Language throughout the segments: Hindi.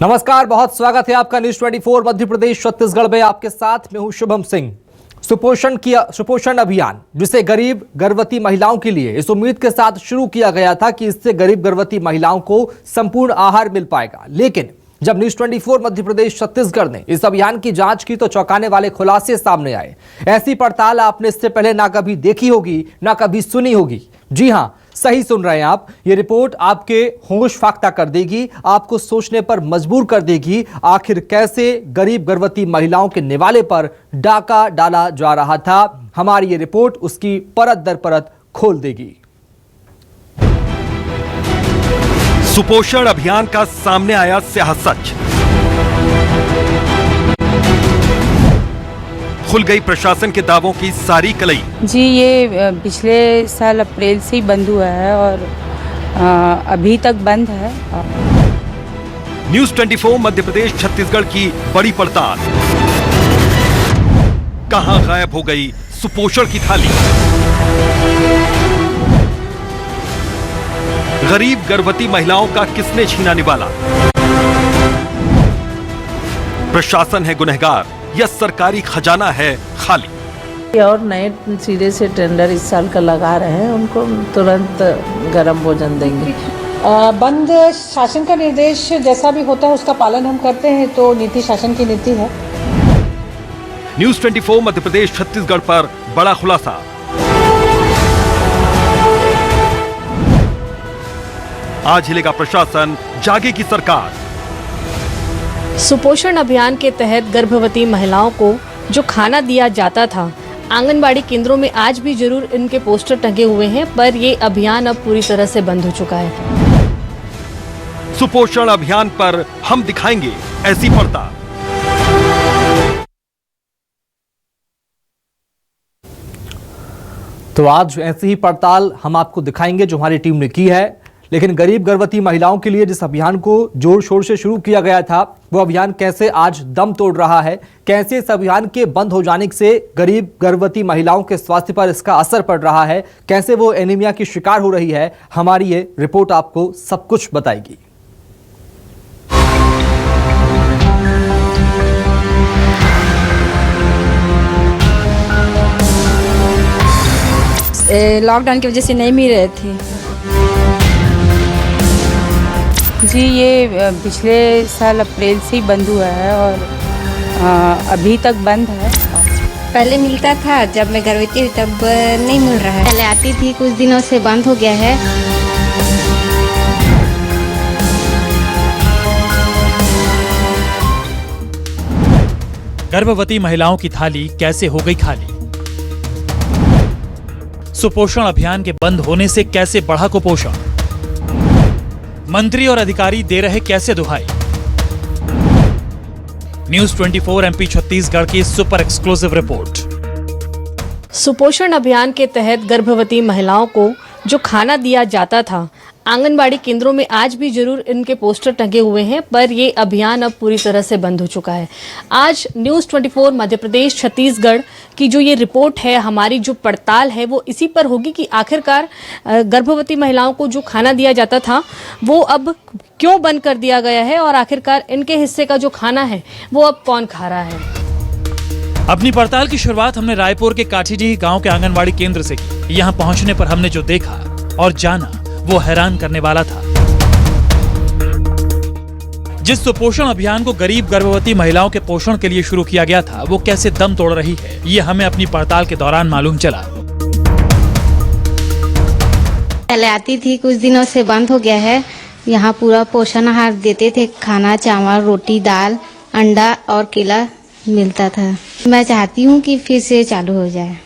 नमस्कार, बहुत स्वागत है आपका न्यूज 24 मध्य प्रदेश छत्तीसगढ़ में। आपके साथ मैं हूं शुभम सिंह। सुपोषण अभियान जिसे गरीब गर्भवती महिलाओं के लिए इस उम्मीद के साथ शुरू किया गया था कि इससे गरीब गर्भवती महिलाओं को संपूर्ण आहार मिल पाएगा, लेकिन जब न्यूज 24 मध्य प्रदेश छत्तीसगढ़ ने इस अभियान की जांच की तो चौंकाने वाले खुलासे सामने आए। ऐसी पड़ताल आपने इससे पहले ना कभी देखी होगी ना कभी सुनी होगी। जी हां, सही सुन रहे हैं आप। ये रिपोर्ट आपके होश फाख्ता कर देगी, आपको सोचने पर मजबूर कर देगी। आखिर कैसे गरीब गर्भवती महिलाओं के निवाले पर डाका डाला जा रहा था, हमारी ये रिपोर्ट उसकी परत दर परत खोल देगी। सुपोषण अभियान का सामने आया स्याह सच। खुल गई प्रशासन के दावों की सारी कलई। जी, ये पिछले साल अप्रैल से ही बंद हुआ है और अभी तक बंद है। न्यूज 24 मध्य प्रदेश छत्तीसगढ़ की बड़ी पड़ताल। कहां गायब हो गई सुपोषण की थाली? गरीब गर्भवती महिलाओं का किसने छीना निवाला? प्रशासन है गुनहगार या सरकारी खजाना है खाली? और नए सिरे से टेंडर इस साल का लगा रहे हैं, उनको तुरंत गर्म भोजन देंगे। बंद शासन का निर्देश जैसा भी होता है उसका पालन हम करते हैं, तो नीति शासन की नीति है। न्यूज 24 मध्य प्रदेश छत्तीसगढ़ पर बड़ा खुलासा। आज हिलेगा प्रशासन, जागेगी सरकार। सुपोषण अभियान के तहत गर्भवती महिलाओं को जो खाना दिया जाता था, आंगनबाड़ी केंद्रों में आज भी जरूर इनके पोस्टर टंगे हुए हैं, पर ये अभियान अब पूरी तरह से बंद हो चुका है। सुपोषण अभियान पर हम दिखाएंगे ऐसी पड़ताल। तो आज ऐसी ही पड़ताल हम आपको दिखाएंगे जो हमारी टीम ने की है। लेकिन गरीब गर्भवती महिलाओं के लिए जिस अभियान को जोर शोर से शुरू किया गया था, वो अभियान कैसे आज दम तोड़ रहा है, कैसे इस अभियान के बंद हो जाने से गरीब गर्भवती महिलाओं के स्वास्थ्य पर इसका असर पड़ रहा है, कैसे वो एनीमिया की शिकार हो रही है, हमारी ये रिपोर्ट आपको सब कुछ बताएगी। लॉकडाउन की वजह से नहीं मिल रहे थे। जी, ये पिछले साल अप्रैल से ही बंद हुआ है और अभी तक बंद है। पहले मिलता था, जब मैं गर्भवती हुई तब नहीं मिल रहा है। पहले आती थी, कुछ दिनों से बंद हो गया है। गर्भवती महिलाओं की थाली कैसे हो गई खाली? सुपोषण अभियान के बंद होने से कैसे बढ़ा कुपोषण? मंत्री और अधिकारी दे रहे कैसे दुहाई? न्यूज 24 एमपी छत्तीसगढ़ की सुपर एक्सक्लूसिव रिपोर्ट। सुपोषण अभियान के तहत गर्भवती महिलाओं को जो खाना दिया जाता था, आंगनबाड़ी केंद्रों में आज भी जरूर इनके पोस्टर टंगे हुए हैं, पर ये अभियान अब पूरी तरह से बंद हो चुका है। आज न्यूज़ 24 मध्य प्रदेश छत्तीसगढ़ की जो ये रिपोर्ट है, हमारी जो पड़ताल है, वो इसी पर होगी कि आखिरकार गर्भवती महिलाओं को जो खाना दिया जाता था वो अब क्यों बंद कर दिया गया है, और आखिरकार इनके हिस्से का जो खाना है वो अब कौन खा रहा है। अपनी पड़ताल की शुरुआत हमने रायपुर के काठीडीह गांव के आंगनबाड़ी केंद्र से की। यहां पहुंचने पर हमने जो देखा और जाना वो हैरान करने वाला था। जिस सुपोषण अभियान को गरीब गर्भवती महिलाओं के पोषण के लिए शुरू किया गया था, वो कैसे दम तोड़ रही है, ये हमें अपनी पड़ताल के दौरान मालूम चला। पहले आती थी, कुछ दिनों से बंद हो गया है। यहाँ पूरा पोषण आहार देते थे, खाना, चावल, रोटी, दाल, अंडा और केला मिलता था। मैं चाहती हूँ कि फिर से चालू हो जाए।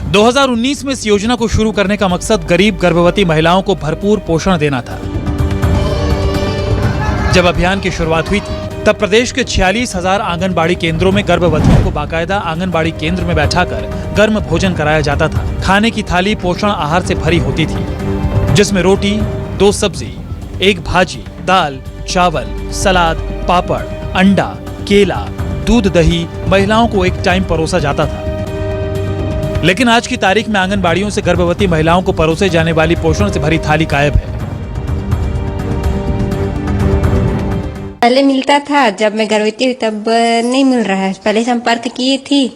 2019 में इस योजना को शुरू करने का मकसद गरीब गर्भवती महिलाओं को भरपूर पोषण देना था। जब अभियान की शुरुआत हुई थी, तब प्रदेश के 46,000 आंगनबाड़ी केंद्रों में गर्भवतियों को बाकायदा आंगनबाड़ी केंद्र में बैठाकर गर्म भोजन कराया जाता था। खाने की थाली पोषण आहार से भरी होती थी, जिसमें रोटी, 2 सब्जी, 1 भाजी, दाल, चावल, सलाद, पापड़, अंडा, केला, दूध, दही महिलाओं को एक टाइम परोसा जाता था। लेकिन आज की तारीख में आंगनबाड़ियों से गर्भवती महिलाओं को परोसे जाने वाली पोषण से भरी थाली गायब है। पहले मिलता था, जब मैं गर्भवती हुई तब नहीं मिल रहा है। पहले संपर्क किए थी,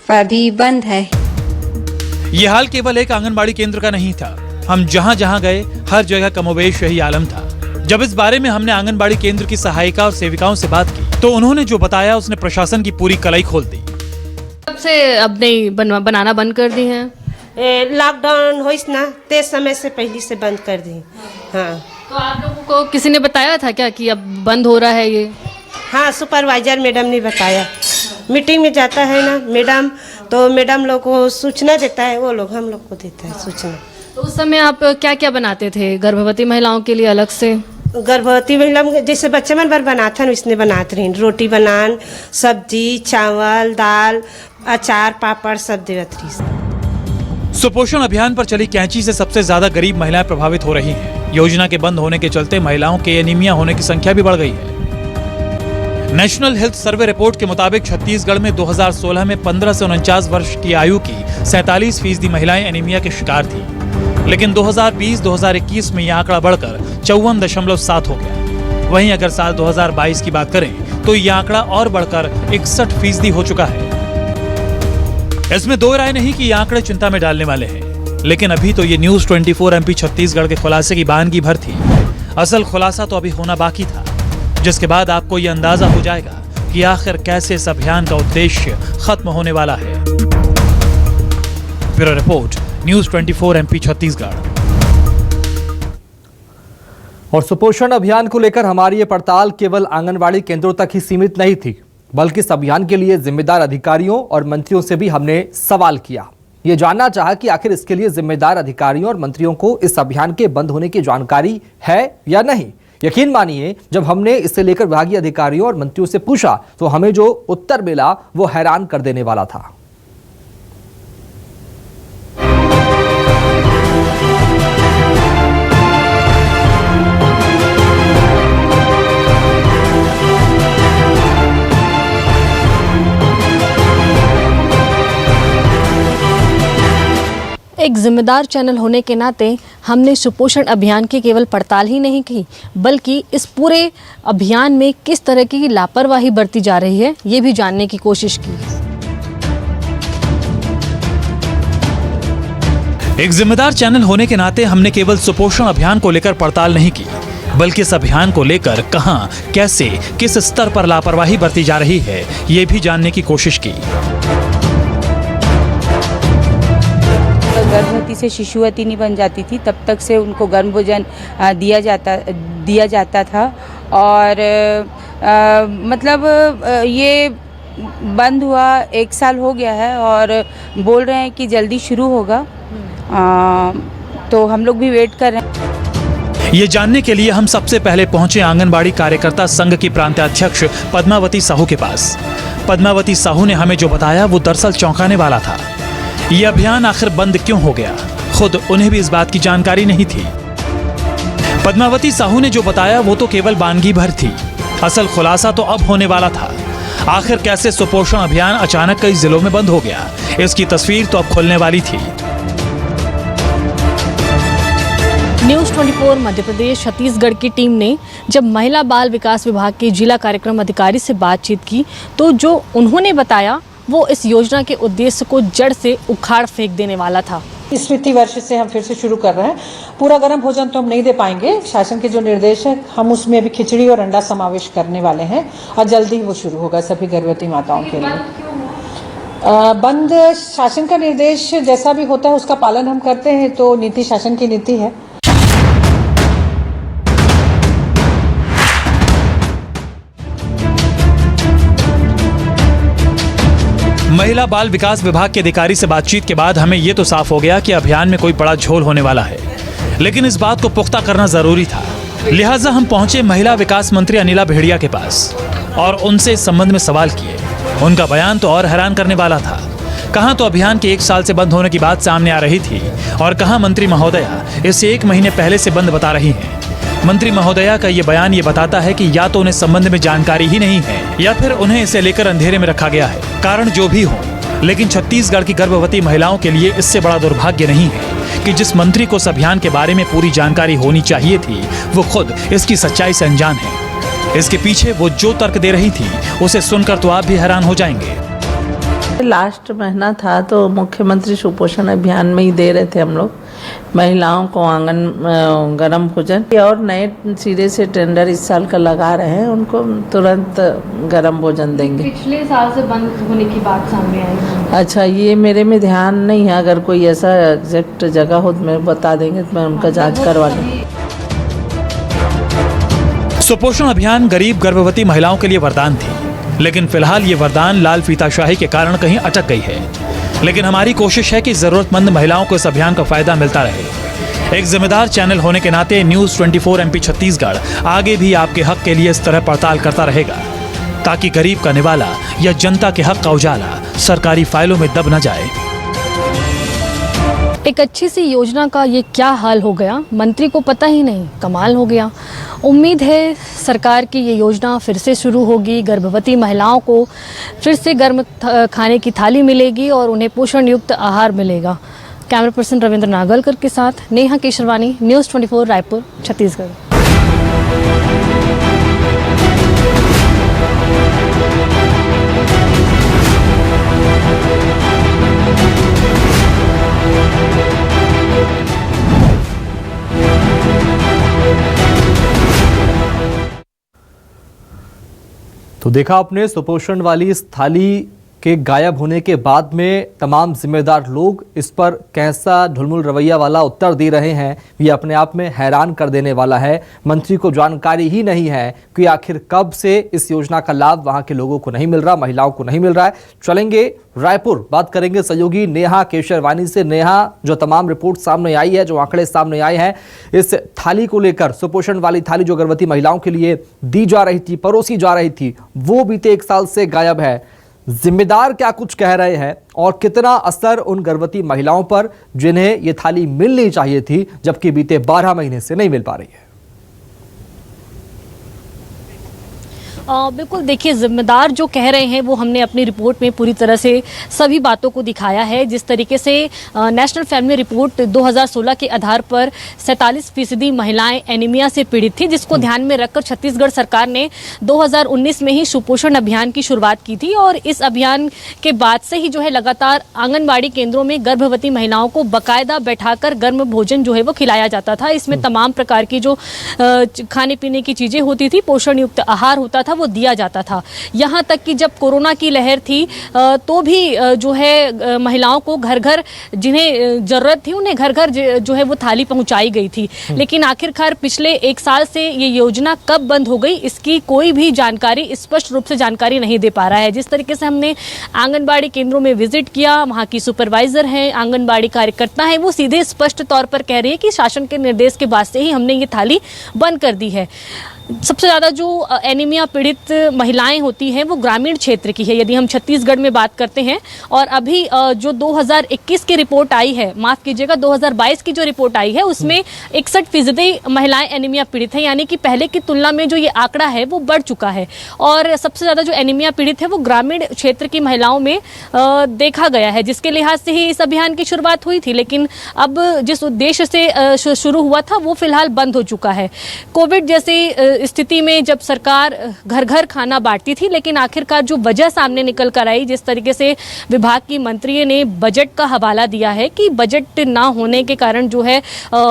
पर अभी बंद है। ये हाल केवल एक आंगनबाड़ी केंद्र का नहीं था। हम जहां जहां गए हर जगह कमोबेश यही आलम था। जब इस बारे में हमने आंगनबाड़ी केंद्र की सहायिका और सेविकाओं से बात की तो उन्होंने जो बताया उसने प्रशासन की पूरी कलाई खोल दी। कब से अब नहीं बनाना बंद कर दी हैं? लॉकडाउन हो ना ते समय से पहले से बंद कर दी। हाँ, तो आप लोगों को किसी ने बताया था क्या कि अब बंद हो रहा है ये? हाँ, सुपरवाइजर मैडम ने बताया। मीटिंग में जाता है ना मैडम, तो मैडम लोग को सूचना देता है, वो लोग हम लोग को देता है सूचना। तो उस समय आप क्या क्या बनाते थे गर्भवती महिलाओं के लिए अलग से? गर्भवती महिला जैसे बच्चे मन बार बनाता है इसने बनाते रही, रोटी बनान, सब्जी, चावल, दाल, अचार, पापड़ सब देवत रही। सुपोषण अभियान पर चली कैंची से सबसे ज्यादा गरीब महिलाएं प्रभावित हो रही हैं। योजना के बंद होने के चलते महिलाओं के एनीमिया होने की संख्या भी बढ़ गई है। नेशनल हेल्थ सर्वे रिपोर्ट के मुताबिक छत्तीसगढ़ में 2016 में 15 से 49 वर्ष की आयु की 47% महिलाएं एनीमिया के शिकार थी, लेकिन 2020-2021 में यह आंकड़ा बढ़कर 54.7 हो गया। वहीं अगर साल 2022 की बात करें तो यह आंकड़ा और बढ़कर 61% हो चुका है। इसमें दो राय नहीं कि ये आंकड़े चिंता में डालने वाले हैं, लेकिन अभी तो ये न्यूज 24 MP छत्तीसगढ़ के खुलासे की बानगी भर थी। असल खुलासा तो अभी होना बाकी था, जिसके बाद आपको ये अंदाजा हो जाएगा कि आखिर कैसे इस अभियान का उद्देश्य खत्म होने वाला है। Bureau report, news 24 MP Chhattisgarh. और सुपोषण अभियान को लेकर हमारी ये पड़ताल केवल आंगनबाड़ी केंद्रों तक ही सीमित नहीं थी, बल्कि इस अभियान के लिए जिम्मेदार अधिकारियों और मंत्रियों से भी हमने सवाल किया। ये जानना चाहा कि आखिर इसके लिए जिम्मेदार अधिकारियों और मंत्रियों को इस अभियान के बंद होने की जानकारी है या नहीं। यकीन मानिए, जब हमने इससे लेकर विभागीय अधिकारियों और मंत्रियों से पूछा तो हमें जो उत्तर मिला वो हैरान कर देने वाला था। एक जिम्मेदार चैनल होने के नाते हमने सुपोषण अभियान की केवल पड़ताल ही नहीं की, बल्कि इस पूरे अभियान में किस तरह की लापरवाही बरती जा रही है ये भी जानने की कोशिश की। एक जिम्मेदार चैनल होने के नाते हमने केवल सुपोषण अभियान को लेकर पड़ताल नहीं की, बल्कि इस अभियान को लेकर कहां, कैसे, किस स्तर पर लापरवाही बरती जा रही है ये भी जानने की कोशिश की। गर्भवती से शिशुवती नहीं बन जाती थी तब तक से उनको गर्म भोजन दिया जाता था, और मतलब ये बंद हुआ 1 साल हो गया है और बोल रहे हैं कि जल्दी शुरू होगा, तो हम लोग भी वेट कर रहे हैं। ये जानने के लिए हम सबसे पहले पहुंचे आंगनबाड़ी कार्यकर्ता संघ की प्रांताध्यक्ष पद्मावती साहू के पास। पद्मावती साहू ने हमें जो बताया वो दरअसल चौंकाने वाला था। ये अभियान आखिर बंद क्यों हो गया, खुद उन्हें भी इस बात की जानकारी नहीं थी। पद्मावती साहू ने जो बताया वो तो केवल बानगी भर थी, असल खुलासा तो अब होने वाला था। आखिर कैसे सुपोषण अभियान अचानक कई जिलों में बंद हो गया, इसकी तस्वीर तो अब खुलने वाली थी। न्यूज़ 24 मध्य प्रदेश छत्तीसगढ़ की टीम ने जब महिला बाल विकास विभाग के जिला कार्यक्रम अधिकारी से बातचीत की तो जो उन्होंने बताया वो इस योजना के उद्देश्य को जड़ से उखाड़ फेंक देने वाला था। इस वित्तीय वर्ष से हम फिर से शुरू कर रहे हैं। पूरा गर्म भोजन तो हम नहीं दे पाएंगे, शासन के जो निर्देश है हम उसमें अभी खिचड़ी और अंडा समावेश करने वाले हैं और जल्दी ही वो शुरू होगा सभी गर्भवती माताओं के लिए। बंद शासन का निर्देश जैसा भी होता है उसका पालन हम करते हैं, तो नीति शासन की नीति है। महिला बाल विकास विभाग के अधिकारी से बातचीत के बाद हमें यह तो साफ हो गया कि अभियान में कोई बड़ा झोल होने वाला है, लेकिन इस बात को पुख्ता करना जरूरी था। लिहाजा हम पहुंचे महिला विकास मंत्री अनिला भेड़िया के पास और उनसे इस संबंध में सवाल किए। उनका बयान तो और हैरान करने वाला था। कहां तो अभियान के 1 साल से बंद होने की बात सामने आ रही थी और कहां मंत्री महोदया इसे 1 महीने पहले से बंद बता रही हैं। मंत्री महोदया का ये बयान ये बताता है कि या तो उन्हें संबंध में जानकारी ही नहीं है या फिर उन्हें इसे लेकर अंधेरे में रखा गया है। कारण जो भी हो, लेकिन छत्तीसगढ़ की गर्भवती महिलाओं के लिए इससे बड़ा दुर्भाग्य नहीं है कि जिस मंत्री को इस अभियान के बारे में पूरी जानकारी होनी चाहिए थी वो खुद इसकी सच्चाई से अनजान है। इसके पीछे वो जो तर्क दे रही थी उसे सुनकर तो आप भी हैरान हो जाएंगे। लास्ट महीना था तो मुख्यमंत्री सुपोषण अभियान में ही दे रहे थे हम लोग महिलाओं को आंगन गर्म भोजन, और नए सिरे से टेंडर इस साल का लगा रहे हैं, उनको तुरंत गर्म भोजन देंगे। पिछले साल से बंद होने की बात सामने आई है। अच्छा, ये मेरे में ध्यान नहीं है, अगर कोई ऐसा एग्जैक्ट जगह हो तो मैं बता देंगे तो मैं उनका जांच करवा लूँगी। सुपोषण अभियान गरीब गर्भवती महिलाओं के लिए वरदान थी, लेकिन फिलहाल ये वरदान लाल फीताशाही के कारण कहीं अटक गई है। लेकिन हमारी कोशिश है कि जरूरतमंद महिलाओं को इस अभियान का फायदा मिलता रहे। एक जिम्मेदार चैनल होने के नाते न्यूज़ 24 MP छत्तीसगढ़ आगे भी आपके हक के लिए इस तरह पड़ताल करता रहेगा, ताकि गरीब का निवाला या जनता के हक का उजाला सरकारी फाइलों में दब न जाए। एक अच्छी सी योजना का ये क्या हाल हो गया, मंत्री को पता ही नहीं। कमाल हो गया। उम्मीद है सरकार की ये योजना फिर से शुरू होगी, गर्भवती महिलाओं को फिर से गर्म खाने की थाली मिलेगी और उन्हें पोषण युक्त आहार मिलेगा। कैमरा पर्सन रविंद्र नागलकर के साथ नेहा केशरवानी, न्यूज़ 24 रायपुर, छत्तीसगढ़। तो देखा आपने सुपोषण वाली इस थाली के गायब होने के बाद में तमाम जिम्मेदार लोग इस पर कैसा ढुलमुल रवैया वाला उत्तर दे रहे हैं, ये अपने आप में हैरान कर देने वाला है। मंत्री को जानकारी ही नहीं है कि आखिर कब से इस योजना का लाभ वहां के लोगों को नहीं मिल रहा, महिलाओं को नहीं मिल रहा है। चलेंगे रायपुर, बात करेंगे सहयोगी नेहा केशरवानी से। नेहा, जो तमाम रिपोर्ट सामने आई है, जो आंकड़े सामने आए हैं इस थाली को लेकर, सुपोषण वाली थाली जो गर्भवती महिलाओं के लिए दी जा रही थी, परोसी जा रही थी, वो बीते 1 साल से गायब है। जिम्मेदार क्या कुछ कह रहे हैं और कितना असर उन गर्भवती महिलाओं पर जिन्हें ये थाली मिलनी चाहिए थी, जबकि बीते 12 महीने से नहीं मिल पा रही है? बिल्कुल, देखिए, जिम्मेदार जो कह रहे हैं वो हमने अपनी रिपोर्ट में पूरी तरह से सभी बातों को दिखाया है। जिस तरीके से नेशनल फैमिली रिपोर्ट 2016 के आधार पर 47% महिलाएं एनीमिया से पीड़ित थी, जिसको ध्यान में रखकर छत्तीसगढ़ सरकार ने 2019 में ही सुपोषण अभियान की शुरुआत की थी। और इस अभियान के बाद से ही जो है लगातार आंगनबाड़ी केंद्रों में गर्भवती महिलाओं को बाकायदा बैठाकर गर्म भोजन जो है वो खिलाया जाता था। इसमें तमाम प्रकार की जो खाने पीने की चीज़ें होती थी, पोषण युक्त आहार होता था, वो दिया जाता था। यहाँ तक कि जब कोरोना की लहर थी तो भी जो है महिलाओं को घर घर, जिन्हें ज़रूरत थी उन्हें घर घर जो है वो थाली पहुँचाई गई थी। लेकिन आखिरकार पिछले 1 साल से ये योजना कब बंद हो गई, इसकी कोई भी जानकारी, स्पष्ट रूप से जानकारी नहीं दे पा रहा है। जिस तरीके से हमने आंगनबाड़ी केंद्रों में विजिट किया, वहाँ की सुपरवाइजर हैं, आंगनबाड़ी कार्यकर्ता हैं, वो सीधे स्पष्ट तौर पर कह रही है कि शासन के निर्देश के बाद से ही हमने ये थाली बंद कर दी है। सबसे ज़्यादा जो एनीमिया पीड़ित महिलाएं होती हैं वो ग्रामीण क्षेत्र की है, यदि हम छत्तीसगढ़ में बात करते हैं। और अभी जो 2021 की रिपोर्ट आई है, माफ़ कीजिएगा 2022 की जो रिपोर्ट आई है, उसमें 61% महिलाएं एनीमिया पीड़ित हैं, यानी कि पहले की तुलना में जो ये आंकड़ा है वो बढ़ चुका है। और सबसे ज़्यादा जो एनीमिया पीड़ित है वो ग्रामीण क्षेत्र की महिलाओं में देखा गया है, जिसके लिहाज से ही इस अभियान की शुरुआत हुई थी। लेकिन अब जिस उद्देश्य से शुरू हुआ था वो फिलहाल बंद हो चुका है। कोविड जैसी स्थिति में जब सरकार घर घर खाना बांटती थी, लेकिन आखिरकार जो वजह सामने निकल कर आई, जिस तरीके से विभाग की मंत्री ने बजट का हवाला दिया है कि बजट ना होने के कारण जो है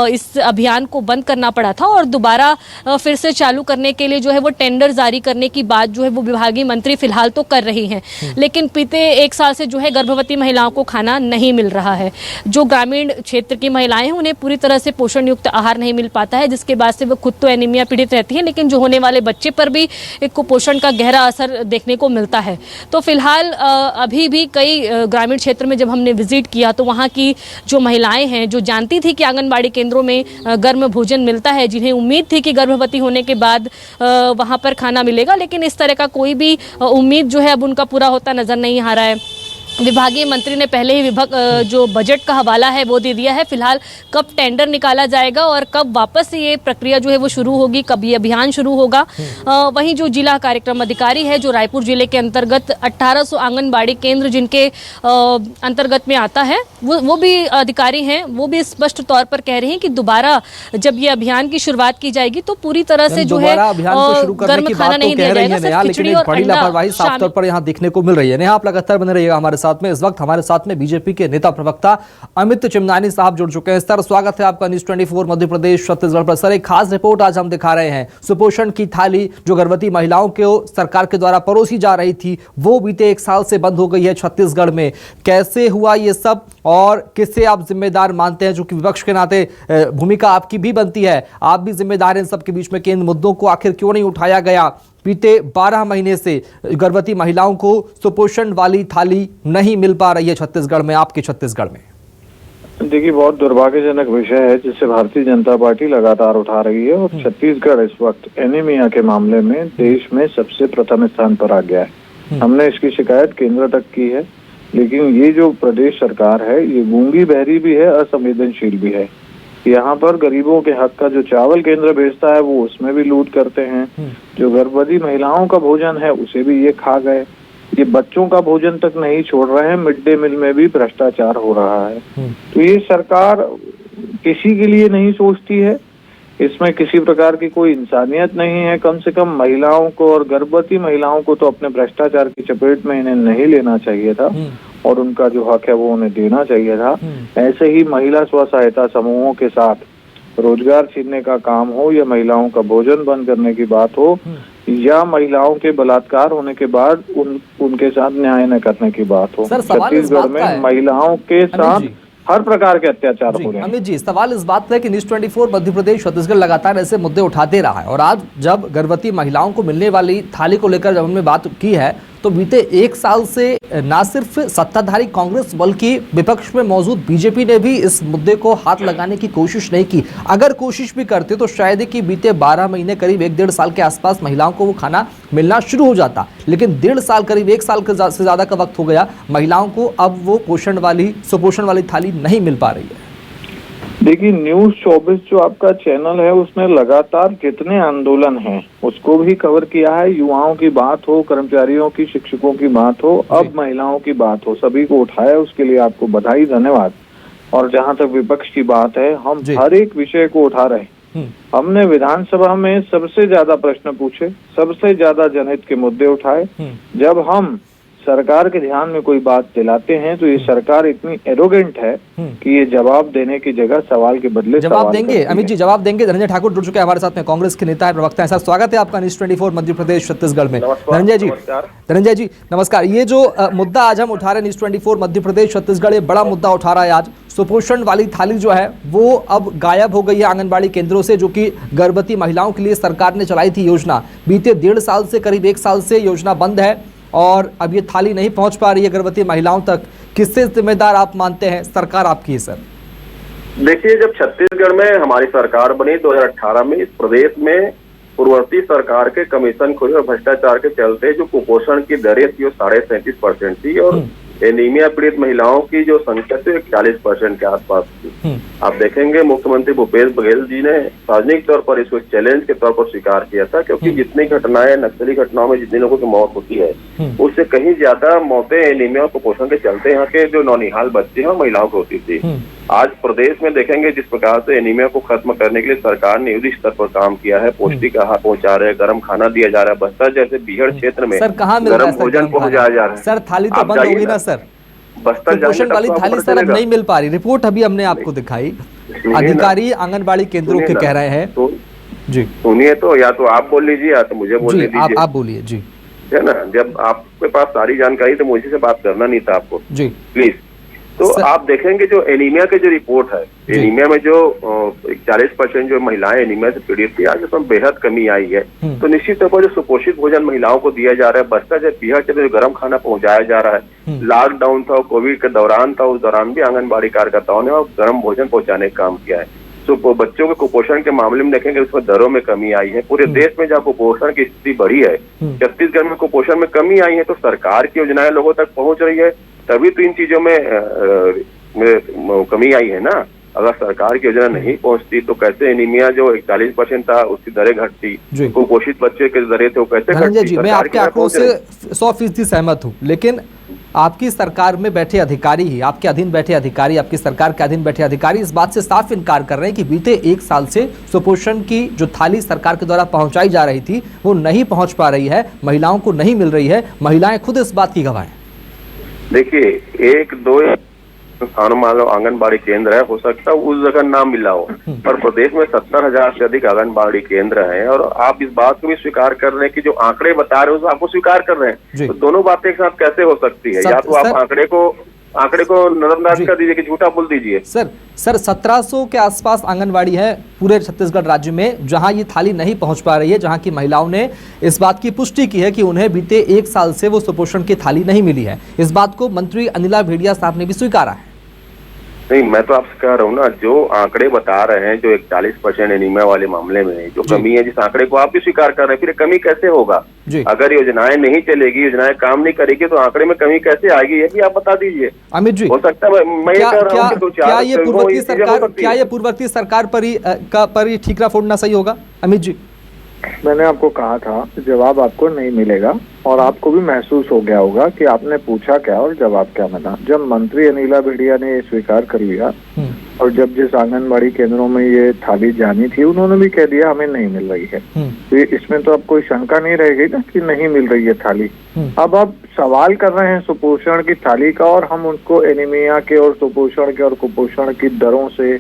इस अभियान को बंद करना पड़ा था और दोबारा फिर से चालू करने के लिए जो है वो टेंडर जारी करने की बात जो है वो विभागीय मंत्री फिलहाल तो कर रही हैं। लेकिन बीते 1 साल से जो है गर्भवती महिलाओं को खाना नहीं मिल रहा है। जो ग्रामीण क्षेत्र की महिलाएं हैं उन्हें पूरी तरह से पोषण युक्त आहार नहीं मिल पाता है, जिसके बाद से वो खुद तो एनीमिया पीड़ित रहती है, लेकिन जो होने वाले बच्चे पर भी एक कुपोषण का गहरा असर देखने को मिलता है। तो फिलहाल अभी भी कई ग्रामीण क्षेत्र में जब हमने विजिट किया तो वहाँ की जो महिलाएं हैं, जो जानती थी कि आंगनबाड़ी केंद्रों में गर्म भोजन मिलता है, जिन्हें उम्मीद थी कि गर्भवती होने के बाद वहाँ पर खाना मिलेगा, लेकिन इस तरह का कोई भी उम्मीद जो है अब उनका पूरा होता नजर नहीं आ रहा है। विभागीय मंत्री ने पहले ही जो बजट का हवाला है वो दे दिया है। फिलहाल कब टेंडर निकाला जाएगा और कब वापस से ये प्रक्रिया जो है वो शुरू होगी, कब ये अभियान शुरू होगा, वहीं जो जिला कार्यक्रम अधिकारी है जो रायपुर जिले के अंतर्गत 1800 आंगनबाड़ी केंद्र जिनके अंतर्गत में आता है वो भी अधिकारी हैं, वो भी स्पष्ट तौर पर कह रहे हैं कि दोबारा जब ये अभियान की शुरुआत की जाएगी तो पूरी तरह से जो है गर्म खाना नहीं दिया जाएगा, सिर्फ खिचड़ी और अंडा साफ तौर पर यहाँ देखने को मिल रही है। आप लगातार बने रहिएगा हमारे साथ में। इस वक्त हमारे साथ में बीजेपी के नेता प्रवक्ता अमित चिमनानी साहब जुड़ चुके हैं। सर, स्वागत है आपका न्यूज़ 24 मध्य प्रदेश छत्तीसगढ़ पर। सर, एक खास रिपोर्ट आज हम दिखा रहे हैं। सुपोषण की थाली जो गर्भवती महिलाओं को सरकार के द्वारा परोसी जा रही थी वो बीते 1 साल से बंद हो गई है छत्तीसगढ़ में। कैसे हुआ ये सब और किससे आप जिम्मेदार मानते हैं? जो कि विपक्ष के नाते भूमिका आपकी भी बनती है, आप भी जिम्मेदार हैं इन सब के बीच में। केंद्र मुद्दों को आखिर क्यों नहीं उठाया गया? बीते 12 महीने से गर्भवती महिलाओं को सुपोषण वाली थाली नहीं मिल पा रही है छत्तीसगढ़ में, आपके छत्तीसगढ़ में। देखिए, बहुत दुर्भाग्यजनक विषय है जिसे भारतीय जनता पार्टी लगातार उठा रही है और छत्तीसगढ़ इस वक्त एनीमिया के मामले में देश में सबसे प्रथम स्थान पर आ गया है। हमने इसकी शिकायत केंद्र तक की है, लेकिन ये जो प्रदेश सरकार है ये गूंगी बहरी भी है, असंवेदनशील भी है। यहाँ पर गरीबों के हक का जो चावल केंद्र भेजता है वो उसमें भी लूट करते हैं। जो गर्भवती महिलाओं का भोजन है उसे भी ये खा गए। ये बच्चों का भोजन तक नहीं छोड़ रहे हैं, मिड डे मील में भी भ्रष्टाचार हो रहा है। तो ये सरकार किसी के लिए नहीं सोचती है, इसमें किसी प्रकार की कोई इंसानियत नहीं है। कम से कम महिलाओं को और गर्भवती महिलाओं को तो अपने भ्रष्टाचार की चपेट में इन्हें नहीं लेना चाहिए था और उनका जो हक है वो उन्हें देना चाहिए था। ऐसे ही महिला स्व सहायता समूहों के साथ रोजगार छीनने का काम हो या महिलाओं का भोजन बंद करने की बात हो या महिलाओं के बलात्कार होने के बाद उनके साथ न्याय न करने की बात हो, छत्तीसगढ़ में महिलाओं के साथ हर प्रकार के अत्याचार हो रहे हैं। अमित जी, सवाल इस बात है कि न्यूज़ 24 मध्य प्रदेश छत्तीसगढ़ लगातार ऐसे मुद्दे उठाते रहा है और आज जब गर्भवती महिलाओं को मिलने वाली थाली को लेकर जब हमने बात की है तो बीते 1 साल से ना सिर्फ सत्ताधारी कांग्रेस बल्कि विपक्ष में मौजूद बीजेपी ने भी इस मुद्दे को हाथ लगाने की कोशिश नहीं की। अगर कोशिश भी करते तो शायद कि बीते 12 महीने करीब 1-1.5 साल के आसपास महिलाओं को वो खाना मिलना शुरू हो जाता, लेकिन 1.5 साल करीब 1 साल से ज्यादा का वक्त हो गया, महिलाओं को अब वो सुपोषण वाली थाली नहीं मिल पा रही है। देखिए, न्यूज़ 24 जो आपका चैनल है उसने लगातार जितने आंदोलन हैं उसको भी कवर किया है। युवाओं की बात हो, कर्मचारियों की, शिक्षकों की बात हो, अब महिलाओं की बात हो, सभी को उठाया। उसके लिए आपको बधाई, धन्यवाद। और जहां तक विपक्ष की बात है, हम हर एक विषय को उठा रहे हैं। हमने विधानसभा में सबसे ज्यादा प्रश्न पूछे, सबसे ज्यादा जनहित के मुद्दे उठाए। जब हम सरकार के ध्यान में कोई बात दिलाते हैं तो ये सरकार इतनी एरोगेंट है कि ये जवाब देने की जगह सवाल के बदले जवाब देंगे। अमित जी, जवाब देंगे। धनंजय ठाकुर जुड़ चुके हैं हमारे साथ में, कांग्रेस के नेता है, प्रवक्ता है। सर, स्वागत है आपका न्यूज़ 24 मध्य प्रदेश छत्तीसगढ़ में। धनंजय जी नमस्कार। ये जो मुद्दा आज हम उठा रहे हैं न्यूज़ 24 मध्य प्रदेश छत्तीसगढ़, ये बड़ा मुद्दा उठा रहा है आज। सुपोषण वाली थाली जो है वो अब गायब हो गई है आंगनबाड़ी केंद्रों से, जो कि गर्भवती महिलाओं के लिए सरकार ने चलाई थी योजना। बीते 1.5 साल से करीब 1 साल से योजना बंद है और अब ये थाली नहीं पहुंच पा रही है गर्भवती महिलाओं तक। किससे जिम्मेदार आप मानते हैं? सरकार आपकी है सर। देखिए, जब छत्तीसगढ़ में हमारी सरकार बनी 2018 में, इस प्रदेश में पूर्ववर्ती सरकार के कमीशन खोरी और भ्रष्टाचार के चलते जो कुपोषण की दरें थी वो 37.5% थी और एनीमिया पीड़ित महिलाओं की जो संख्या थी 41% के आसपास थी। आप देखेंगे मुख्यमंत्री भूपेश बघेल जी ने सार्वजनिक तौर पर इसको चैलेंज के तौर पर स्वीकार किया था, क्योंकि जितनी घटनाएं, नक्सली घटनाओं में जितने लोगों की मौत होती है उससे कहीं ज्यादा मौतें एनीमिया और कुपोषण के चलते यहाँ के जो नौनिहाल बच्चे हैं महिलाओं को होती थी। आज प्रदेश में देखेंगे जिस प्रकार से एनीमिया को खत्म करने के लिए सरकार ने युद्ध स्तर पर काम किया है, पौष्टिक आहार पहुंचा रहे, गर्म खाना दिया जा रहा है। बस्तर जैसे बीहड़ क्षेत्र में गर्म भोजन पहुंचाया जा रहा है। सर, थाली तो बंद होगी ना सर? बस्तर पोषण वाली थाली सर अब नहीं मिल पा रही। रिपोर्ट अभी हमने आपको दिखाई, अधिकारी आंगनबाड़ी केंद्रों के कह रहे हैं। जी सुनिए, तो या तो आप बोल लीजिए या तो मुझे बोल लीजिए। आप बोलिए जी, है ना। जब आपके पास सारी जानकारी तो मुझे से बात करना नहीं था आपको जी, प्लीज। तो आप देखेंगे जो एनीमिया के जो रिपोर्ट है, एनीमिया में जो 40% जो महिलाएं एनीमिया से पीड़ित थी, आज उसमें बेहद कमी आई है। तो निश्चित तौर पर जो सुपोषित भोजन महिलाओं को दिया जा रहा है, बस्तर जब बिहार से जो गर्म खाना पहुंचाया जा रहा है, लॉकडाउन था, कोविड के दौरान था, उस दौरान भी आंगनबाड़ी कार्यकर्ताओं ने गर्म भोजन पहुंचाने का काम किया है। तो बच्चों के कुपोषण के मामले में देखेंगे उसमें दरों में कमी आई है। पूरे देश में जहाँ कुपोषण की स्थिति बढ़ी है, छत्तीसगढ़ में कुपोषण में कमी आई है, तो सरकार की योजनाएं लोगों तक पहुंच रही है। तभी तो इन चीजों में कमी आई है ना। अगर सरकार की योजना नहीं पहुंचती तो कैसे एनीमिया जो 41% था उसकी दरें घटती, कुपोषित बच्चे के दरें थे वो कैसे धनंजय घटती। जी, मैं आपके आंकड़ों से 100% सहमत हूं, लेकिन आपकी सरकार में बैठे अधिकारी ही, आपके अधीन बैठे अधिकारी, आपकी सरकार के अधीन बैठे अधिकारी इस बात से साफ इनकार कर रहे हैं कि बीते 1 साल से सुपोषण की जो थाली सरकार के द्वारा पहुंचाई जा रही थी वो नहीं पहुंच पा रही है, महिलाओं को नहीं मिल रही है। महिलाएं खुद इस बात की गवाह हैं। देखिए, 1-2 मान लो आंगनबाड़ी केंद्र है, हो सकता है उस जगह ना मिला हो, पर प्रदेश में 70,000 से अधिक आंगनबाड़ी केंद्र हैं और आप इस बात को भी स्वीकार कर रहे हैं कि जो आंकड़े बता रहे हो उसको आपको स्वीकार कर रहे हैं। तो दोनों बातें एक साथ कैसे हो सकती है? या तो आप आंकड़े को नजरअंदाज कर दीजिए कि झूठा बोल दीजिए। सर 1700 के आसपास आंगनबाड़ी है पूरे छत्तीसगढ़ राज्य में जहां ये थाली नहीं पहुंच पा रही है, जहां की महिलाओं ने इस बात की पुष्टि की है कि उन्हें बीते 1 साल से वो सुपोषण की थाली नहीं मिली है। इस बात को मंत्री अनिला भेड़िया साहब ने भी स्वीकारा है। नहीं, मैं तो आपसे कह रहा हूँ ना, जो आंकड़े बता रहे हैं जो 41% एनीमिया वाले मामले में जो कमी है, जिस आंकड़े को आप भी स्वीकार कर रहे हैं, फिर कमी कैसे होगा? अगर योजनाएं नहीं चलेगी, योजनाएं काम नहीं करेगी तो आंकड़े में कमी कैसे आएगी? ये भी आप बता दीजिए। अमित जी, हो सकता है मैं ये कह रहा हूँ क्या ये पूर्ववर्ती सरकार पर ही ठीकरा फोड़ना सही होगा? अमित जी, मैंने आपको कहा था जवाब आपको नहीं मिलेगा और आपको भी महसूस हो गया होगा कि आपने पूछा क्या और जवाब क्या मिला। जब मंत्री अनिला भेड़िया ने ये स्वीकार कर लिया और जब जिस आंगनबाड़ी केंद्रों में ये थाली जानी थी उन्होंने भी कह दिया हमें नहीं मिल रही है, तो इसमें तो अब कोई शंका नहीं रहेगी ना कि नहीं मिल रही है थाली। अब आप सवाल कर रहे हैं सुपोषण की थाली का और हम उनको एनीमिया के और सुपोषण के और कुपोषण की दरों से,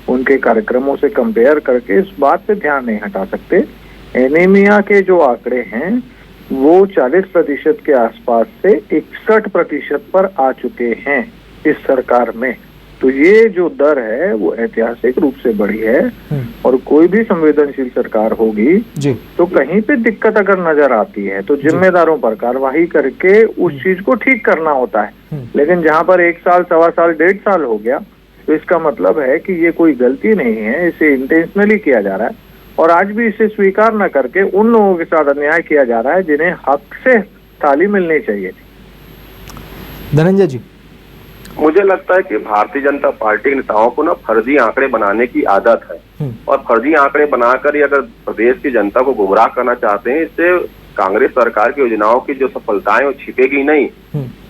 उनके कार्यक्रमों से कंपेयर करके इस बात से ध्यान नहीं हटा सकते। एनीमिया के जो आंकड़े हैं वो 40% के आसपास से 61% पर आ चुके हैं इस सरकार में। तो ये जो दर है वो ऐतिहासिक रूप से बढ़ी है और कोई भी संवेदनशील सरकार होगी तो कहीं पे दिक्कत अगर नजर आती है तो जिम्मेदारों पर कार्रवाई करके उस चीज को ठीक करना होता है। लेकिन जहां पर 1 साल, 1.25 साल, 1.5 साल हो गया तो इसका मतलब है कि ये कोई गलती नहीं है, इसे इंटेंशनली किया जा रहा है और आज भी इसे स्वीकार न करके उन लोगों के साथ अन्याय किया जा रहा है जिन्हें हक से थाली मिलनी चाहिए थी। धनंजय जी, मुझे लगता है कि भारतीय जनता पार्टी के नेताओं को ना फर्जी आंकड़े बनाने की आदत है और फर्जी आंकड़े बनाकर ही अगर प्रदेश की जनता को गुमराह करना चाहते हैं, इससे कांग्रेस सरकार की योजनाओं की जो सफलताएं वो छिपेगी नहीं।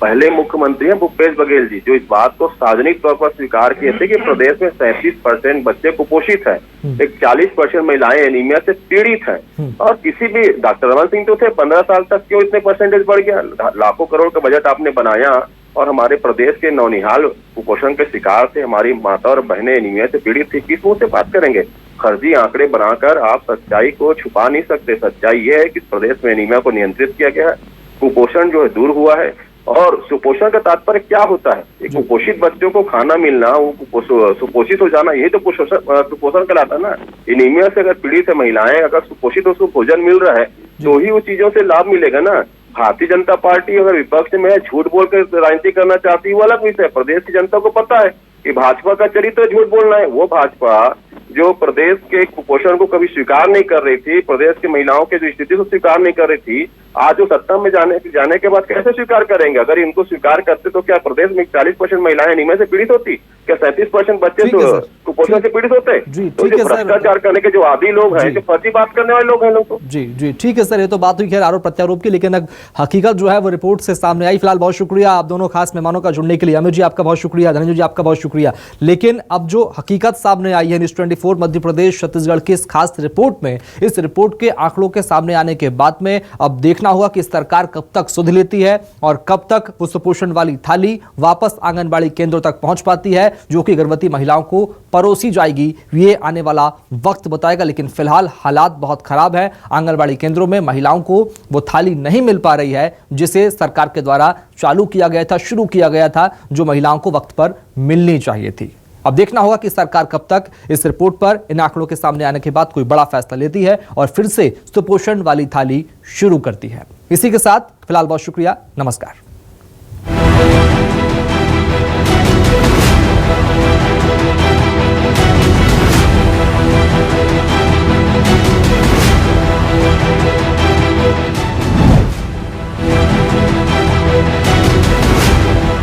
पहले मुख्यमंत्री हैं भूपेश बघेल जी, जो इस बात को सार्वजनिक तौर पर स्वीकार किए थे कि प्रदेश में 37% बच्चे कुपोषित हैं, 40% महिलाएं एनीमिया से पीड़ित हैं और किसी भी डॉक्टर रमन सिंह तो थे 15 साल तक, क्यों इतने परसेंटेज बढ़ गया? लाखों करोड़ का बजट आपने बनाया और हमारे प्रदेश के नौनिहाल कुपोषण के शिकार थे, हमारी माता और बहनें एनीमिया से पीड़ित थी, किस मुंह से बात करेंगे? फर्जी आंकड़े बनाकर आप सच्चाई को छुपा नहीं सकते। सच्चाई ये है कि प्रदेश में एनीमिया को नियंत्रित किया गया है, कुपोषण जो है दूर हुआ है। और सुपोषण का तात्पर्य क्या होता है? एक कुपोषित बच्चों को खाना मिलना, वो सुपोषित हो जाना, यही तो कुपोषण कहलाता है ना। एनीमिया से अगर पीड़ित है महिलाएं, अगर सुपोषित उसको भोजन मिल रहा है तो ही उस चीजों से लाभ मिलेगा ना। भारतीय जनता पार्टी अगर विपक्ष में झूठ बोलकर राजनीति करना चाहती है वो अलग विषय है। प्रदेश की जनता को पता है कि भाजपा का चरित्र झूठ बोलना है। वो भाजपा जो प्रदेश के कुपोषण को कभी स्वीकार नहीं कर रही थी, प्रदेश की महिलाओं के जो स्थिति को स्वीकार नहीं कर रही थी, आज वो सत्ता में जाने के बाद कैसे स्वीकार करेंगे? अगर इनको स्वीकार करते तो क्या प्रदेश में 40% महिलाएं एनीमिया से पीड़ित होती? क्या 37% बच्चे कुपोषण से पीड़ित होते? तो जो भ्रष्टाचार करने के जो आदी लोग हैं, जो फर्जी बात करने वाले लोग हैं लोग तो। जी ठीक है सर, ये तो बात हुई खैर आरोप प्रत्यारोप की, लेकिन हकीकत जो है वो रिपोर्ट से सामने आई। फिलहाल बहुत शुक्रिया आप दोनों खास मेहमानों का जुड़ने के लिए। अमित जी आपका बहुत शुक्रिया, धनंजय जी आपका बहुत शुक्रिया। लेकिन अब जो हकीकत सामने आई है न्यूज़ 24 मध्य प्रदेश छत्तीसगढ़ की इस खास रिपोर्ट में, इस रिपोर्ट के आंकड़ों के सामने आने के बाद में अब देखना होगा कि सरकार कब तक सुध लेती है और कब तक वो सुपोषण वाली थाली वापस आंगनबाड़ी केंद्रों तक पहुंच पाती है, जो कि गर्भवती महिलाओं को परोसी जाएगी। ये आने वाला वक्त बताएगा। लेकिन फिलहाल हालात बहुत खराब है। आंगनबाड़ी केंद्रों में महिलाओं को वो थाली नहीं मिल पा रही है जिसे सरकार के द्वारा चालू किया गया था, शुरू किया गया था, जो महिलाओं को वक्त पर मिलनी चाहिए थी। अब देखना होगा कि सरकार कब तक इस रिपोर्ट पर, इन आंकड़ों के सामने आने के बाद कोई बड़ा फैसला लेती है और फिर से सुपोषण वाली थाली शुरू करती है। इसी के साथ फिलहाल बहुत शुक्रिया, नमस्कार।